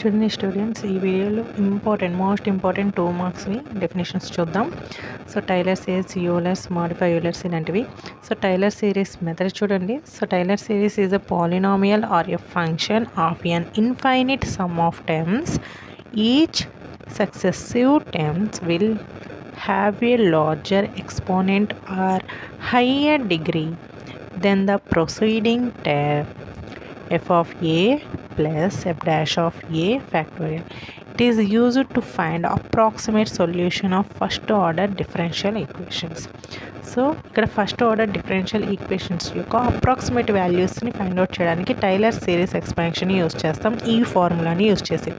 చూడండి స్టూడెంట్స్, ఈ వీడియోలో మోస్ట్ ఇంపార్టెంట్ 2 మార్క్స్వి డెఫినేషన్స్ చూద్దాం. So Taylor series, Euler's, modify Euler's ఇలాంటివి. సో టైలర్ సిరీస్ మెథడ్ చూడండి. So Taylor series is a polynomial or a function of an infinite sum of terms. Each successive terms will have a larger exponent or higher degree than the preceding term. F of a plus f dash of a factorial. It is used to find approximate solution of first order differential equations. So ఇక్కడ first order differential equations యొక్క approximate వాల్యూస్ని find out చేయడానికి tailor series ఎక్స్పాన్షన్ని use చేస్తాం. ఈ ఫార్ములాని use చేసి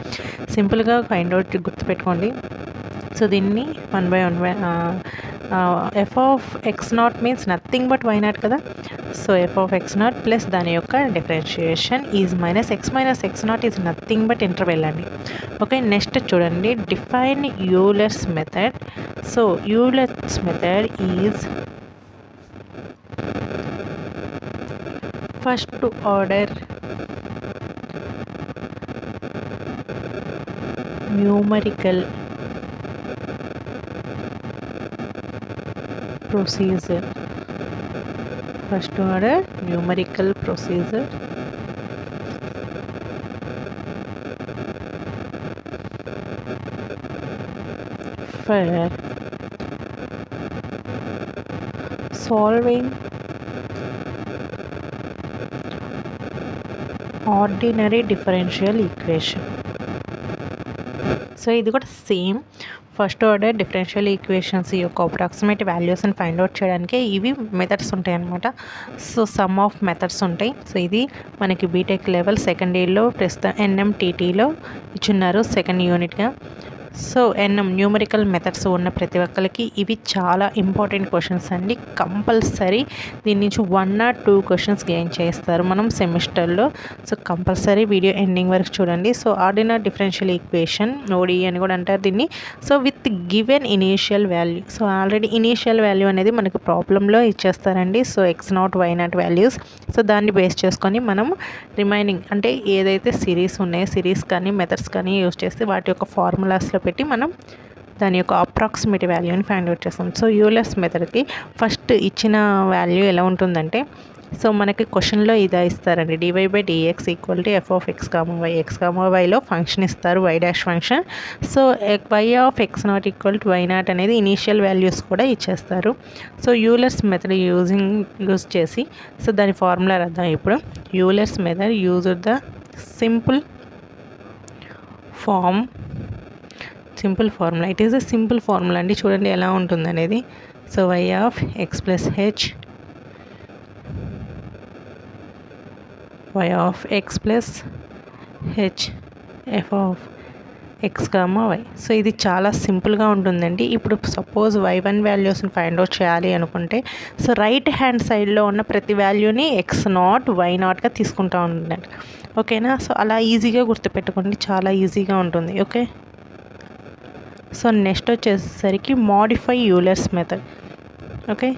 సింపుల్గా find out గుర్తుపెట్టుకోండి. So దీన్ని 1/1 F of X not means nothing but Y not కదా. So F of X not plus దాని యొక్క differentiation is minus X not is nothing but interval అండి. ఓకే, నెక్స్ట్ చూడండి define Euler's method. So Euler's method is first order numerical procedure. First order numerical procedure for solving ordinary differential equation. So ఇది కూడా same first order differential equations యొక్క approximate వాల్యూస్ని find out చేయడానికి ఇవి methods ఉంటాయి అన్నమాట. So some of methods ఉంటాయి. So ఇది మనకి బీటెక్ లెవెల్ సెకండ్ ఇయర్లో ప్రస్తుతం ఎన్ఎంటీటీలో ఇచ్చున్నారు సెకండ్ యూనిట్గా. సో న్యూమరికల్ మెథడ్స్ ఉన్న ప్రతి ఒక్కరికి ఇవి చాలా ఇంపార్టెంట్ క్వశ్చన్స్ అండి. కంపల్సరీ దీని నుంచి 1 or 2 క్వశ్చన్స్ గెయిన్ చేస్తారు మనం సెమిస్టర్లో. సో కంపల్సరీ వీడియో ఎండింగ్ వరకు చూడండి. So ordinary differential equation ODE అని కూడా అంటారు దీన్ని. So with given initial value. So already initial value అనేది మనకు ప్రాబ్లంలో ఇచ్చేస్తారండి. So X not Y not values. So దాన్ని బేస్ చేసుకొని మనం రిమైనింగ్ అంటే ఏదైతే సిరీస్ ఉన్నాయో సిరీస్ కానీ మెథడ్స్ కానీ యూజ్ చేస్తే వాటి యొక్క ఫార్ములాస్లో పెట్టి మనం దాని యొక్క అప్రాక్సిమేట్ వాల్యూని ఫైండ్ అవుట్ చేస్తాం. సో యూలర్స్ మెథడ్కి ఫస్ట్ ఇచ్చిన వాల్యూ ఎలా ఉంటుందంటే, సో మనకి క్వశ్చన్లో ఇదా ఇస్తారండి, dy/dx equal to F of X comma Y. X comma వైలో ఫంక్షన్ ఇస్తారు, Y dash function. So why of X not equal to Y not అనేది ఇనీషియల్ వాల్యూస్ కూడా ఇచ్చేస్తారు. సో యూలర్స్ మెథడ్ యూజ్ చేసి సో దాని ఫార్ములా రాద్దాం ఇప్పుడు. Euler's method use the simple formula. It is a simple formula అండి. చూడండి ఎలా ఉంటుంది అనేది. So why of x plus h, y of x plus h f of X comma y. సో ఇది చాలా సింపుల్గా ఉంటుందండి. ఇప్పుడు సపోజ్ y1 వాల్యూస్ని ఫైండ్ అవుట్ చేయాలి అనుకుంటే సో రైట్ హ్యాండ్ సైడ్లో ఉన్న ప్రతి వాల్యూని ఎక్స్ నాట్ వై నాట్గా తీసుకుంటూ ఉండండి. ఓకేనా. సో అలా ఈజీగా గుర్తుపెట్టుకోండి, చాలా ఈజీగా ఉంటుంది. ఓకే. సో నెక్స్ట్ వచ్చేసరికి modify Euler's method. Okay,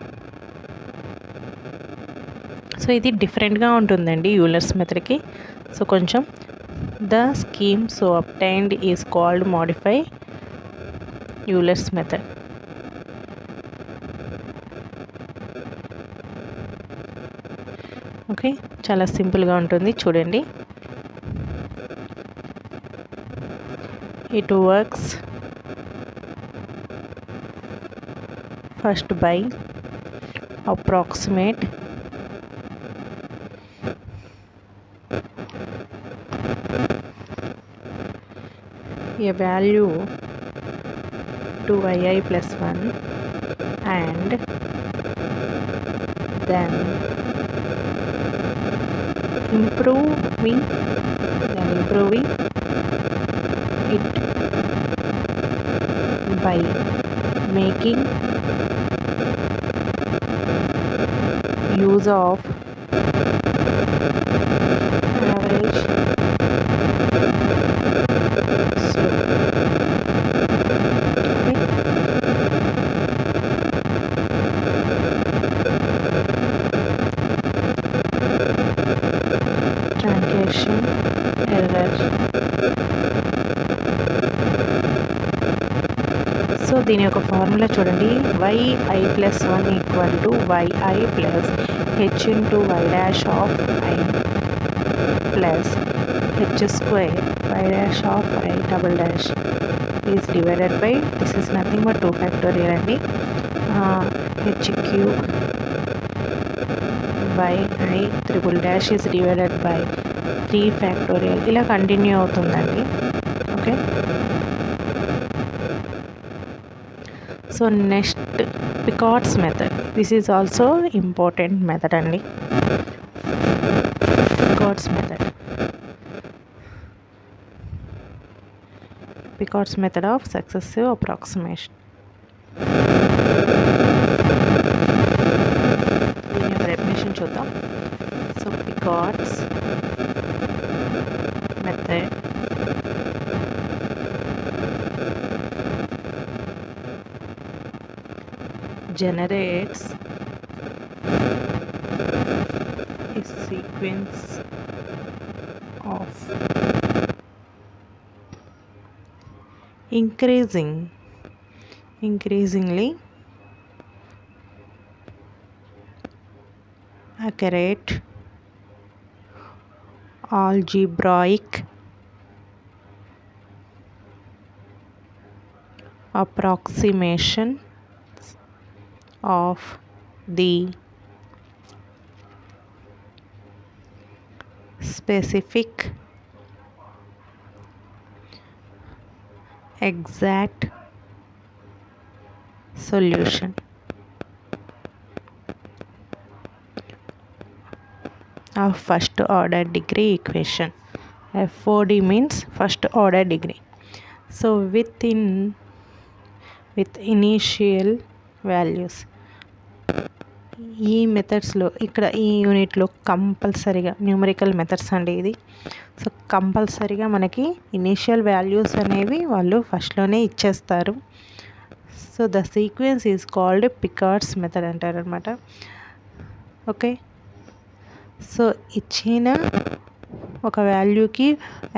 so ఇది డిఫరెంట్గా ఉంటుందండి యూలర్స్ మెథడ్కి. సో కొంచెం the scheme so obtained is called modify Euler's method. Okay, చాలా సింపుల్గా ఉంటుంది చూడండి. It works first by approximate a value to yi plus 1 and then improving it by making use of average slope. Okay. Truncation error దీని యొక్క formula చూడండి, yi plus 1 equal to yi plus h into y dash of i plus h square y dash of i double dash is divided by, this is nothing but 2 factorial అండి, h cube by i triple dash is divided by 3 factorial. ఇలా continue అవుతుందండి. Okay, so next Picard's method. This is also important method అండి. Picard's method, Picard's method of successive approximation. దీని యొక్క definition చూద్దాం. So Picard's method generates a sequence of increasingly accurate algebraic approximation of the specific exact solution of first order degree equation. FOD means first order degree. So with initial values. ఈ మెథడ్స్లో ఇక్కడ ఈ యూనిట్లో కంపల్సరీగా numerical methods అండి ఇది. So కంపల్సరీగా మనకి initial values అనేవి వాళ్ళు ఫస్ట్లోనే ఇచ్చేస్తారు. So the sequence is called Picard's method అంటారు అనమాట. ఓకే, సో ఇచ్చిన ఒక వాల్యూకి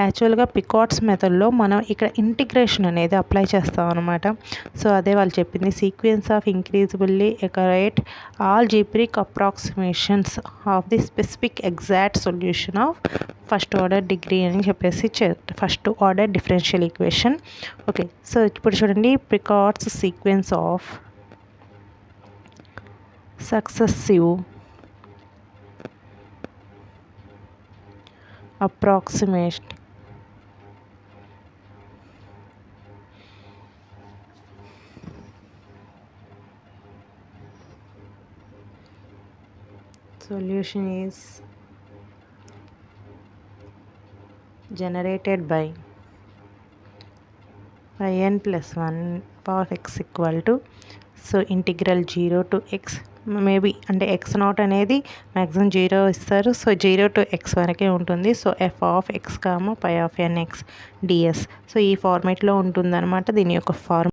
యాక్చువల్గా పికాట్స్ మెథడ్లో మనం ఇక్కడ ఇంటిగ్రేషన్ అనేది అప్లై చేస్తాం అనమాట. సో అదే వాళ్ళు చెప్పింది, sequence of increasingly accurate algebraic approximations of the specific exact solution of first order degree అని చెప్పేసి first order differential equation. Okay, so ఇప్పుడు చూడండి, Picard's sequence of successive approximation solution is generated by n plus 1 power of x equal to, so integral 0 to x, maybe అంటే x naught అనేది maximum 0 ఇస్తారు. So 0 to x వరకే ఉంటుంది. So f of x, pi of nx ds. So ఈ ఫార్మేట్లో ఉంటుందన్నమాట. దీని యొక్క